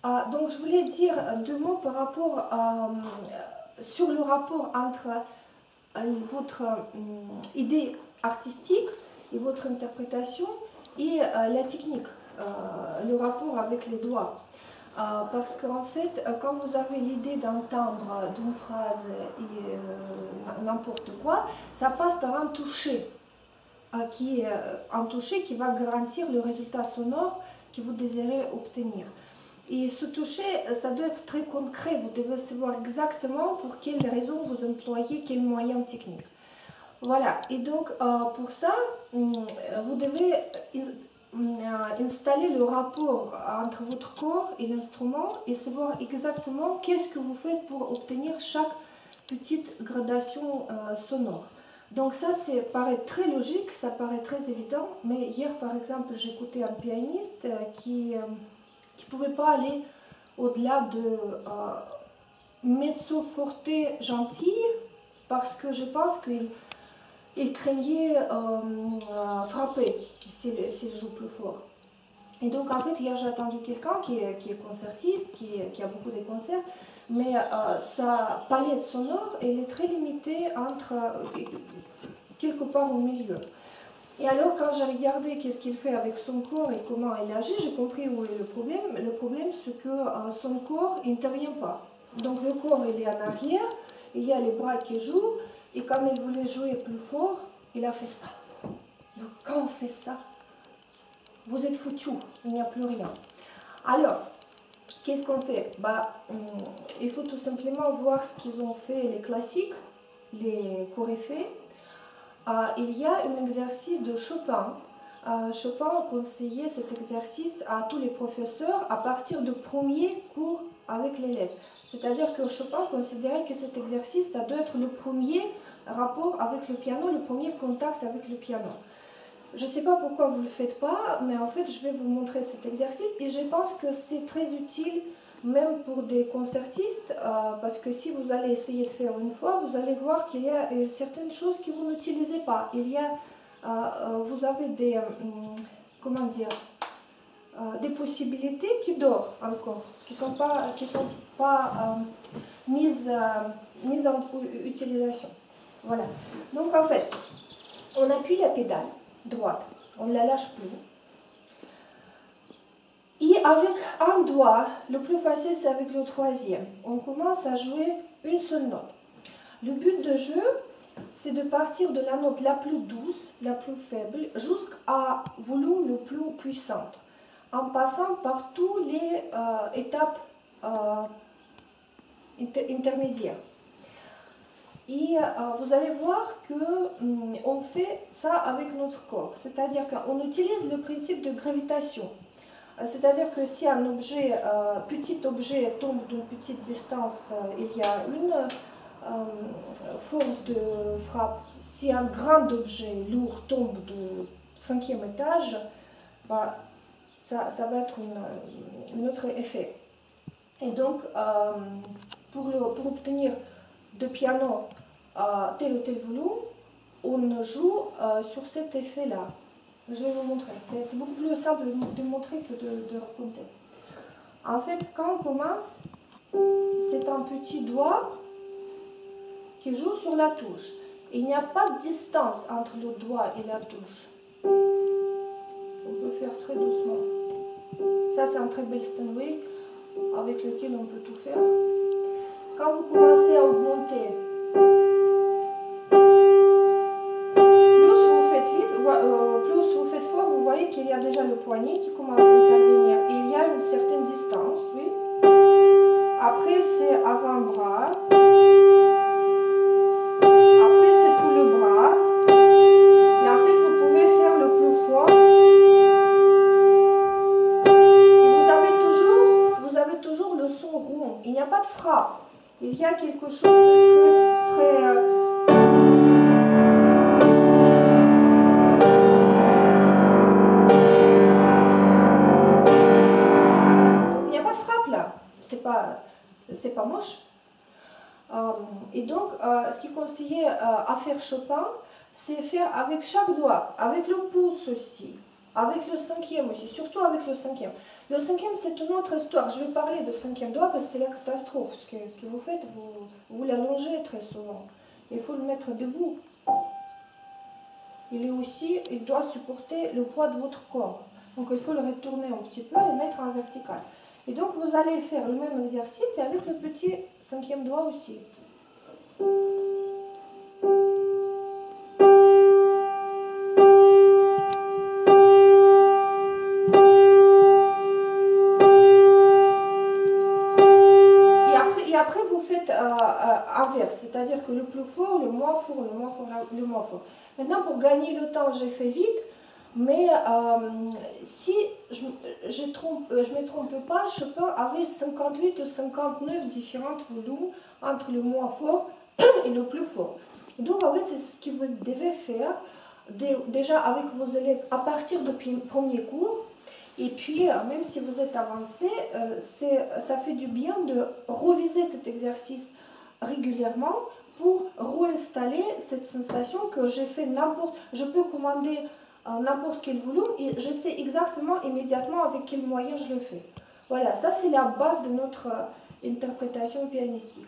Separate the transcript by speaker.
Speaker 1: Donc je voulais dire deux mots par rapport sur le rapport entre votre idée artistique et votre interprétation et la technique, le rapport avec les doigts. Parce qu'en fait, quand vous avez l'idée d'un timbre, d'une phrase et n'importe quoi, ça passe par un toucher, un toucher qui va garantir le résultat sonore que vous désirez obtenir. Et ce toucher, ça doit être très concret, vous devez savoir exactement pour quelles raisons vous employez quel moyen technique. Voilà, et donc pour ça, vous devez installer le rapport entre votre corps et l'instrument et savoir exactement qu'est-ce que vous faites pour obtenir chaque petite gradation sonore. Donc ça paraît très logique, ça paraît très évident, mais hier par exemple j'écoutais un pianiste qui ne pouvait pas aller au-delà de mezzo forte gentil parce que je pense qu'il craignait frapper s'il joue plus fort. Et donc en fait hier j'ai attendu quelqu'un qui est concertiste, qui a beaucoup de concerts, mais sa palette sonore elle est très limitée entre quelque part au milieu. Et alors, quand j'ai regardé qu'est-ce qu'il fait avec son corps et comment il agit, j'ai compris où est le problème. Le problème, c'est que son corps n'intervient pas. Donc, le corps, il est en arrière, il y a les bras qui jouent, et quand il voulait jouer plus fort, il a fait ça. Donc, quand on fait ça, vous êtes foutu, il n'y a plus rien. Alors, qu'est-ce qu'on fait? Il faut tout simplement voir ce qu'ils ont fait les classiques, les coryphées. Il y a un exercice de Chopin. Chopin conseillait cet exercice à tous les professeurs à partir du premier cours avec l'élève. C'est-à-dire que Chopin considérait que cet exercice, ça doit être le premier rapport avec le piano, le premier contact avec le piano. Je ne sais pas pourquoi vous ne le faites pas, mais en fait, je vais vous montrer cet exercice et je pense que c'est très utile même pour des concertistes, parce que si vous allez essayer de faire une fois, vous allez voir qu'il y a certaines choses que vous n'utilisez pas. Vous avez des, comment dire, des possibilités qui dorment encore, qui ne sont pas mises en utilisation. Voilà. Donc en fait, on appuie la pédale droite, on ne la lâche plus. Et avec un doigt, le plus facile c'est avec le troisième. On commence à jouer une seule note. Le but de jeu, c'est de partir de la note la plus douce, la plus faible, jusqu'à volume le plus puissant, en passant par toutes les étapes intermédiaires. Et vous allez voir qu'on fait ça avec notre corps, c'est-à-dire qu'on utilise le principe de gravitation. C'est-à-dire que si un objet, petit objet tombe d'une petite distance, il y a une force de frappe. Si un grand objet lourd tombe du 5e étage, ça va être un autre effet. Et donc, pour obtenir de piano tel ou tel volume, on joue sur cet effet-là. Je vais vous montrer. C'est beaucoup plus simple de montrer que de raconter. En fait, quand on commence, c'est un petit doigt qui joue sur la touche. Il n'y a pas de distance entre le doigt et la touche. On peut faire très doucement. Ça, c'est un très bel Steinway avec lequel on peut tout faire. Quand vous commencez à augmenter, plus vous faites fort, vous voyez qu'il y a déjà le poignet qui commence à intervenir. Et il y a une certaine distance, oui. Après, c'est avant-bras. Après, c'est tout le bras. Et en fait, vous pouvez faire le plus fort. Et vous avez toujours le son rond. Il n'y a pas de frappe. Il y a quelque chose de très c'est pas moche. Et donc, ce qui conseillait à faire Chopin, c'est faire avec chaque doigt, avec le pouce aussi, avec le cinquième aussi, surtout avec le cinquième. Le cinquième, c'est une autre histoire. Je vais parler de cinquième doigt parce que c'est la catastrophe. Ce que vous faites, vous l'allongez très souvent. Il faut le mettre debout. Il doit supporter le poids de votre corps. Donc il faut le retourner un petit peu et mettre en vertical. Et donc vous allez faire le même exercice et avec le petit cinquième doigt aussi. Et après vous faites inverse, c'est-à-dire que le plus fort, le moins fort, le moins fort, le moins fort. Maintenant pour gagner le temps, j'ai fait vite. Mais si je ne me trompe pas, je peux avoir 58 ou 59 différentes volumes entre le moins fort et le plus fort. Donc en fait, c'est ce que vous devez faire déjà avec vos élèves à partir du premier cours. Et puis, même si vous êtes avancé, ça fait du bien de reviser cet exercice régulièrement pour réinstaller cette sensation que j'ai fait je peux commander n'importe quel volume et je sais exactement immédiatement avec quel moyen je le fais. Voilà, ça c'est la base de notre interprétation pianistique.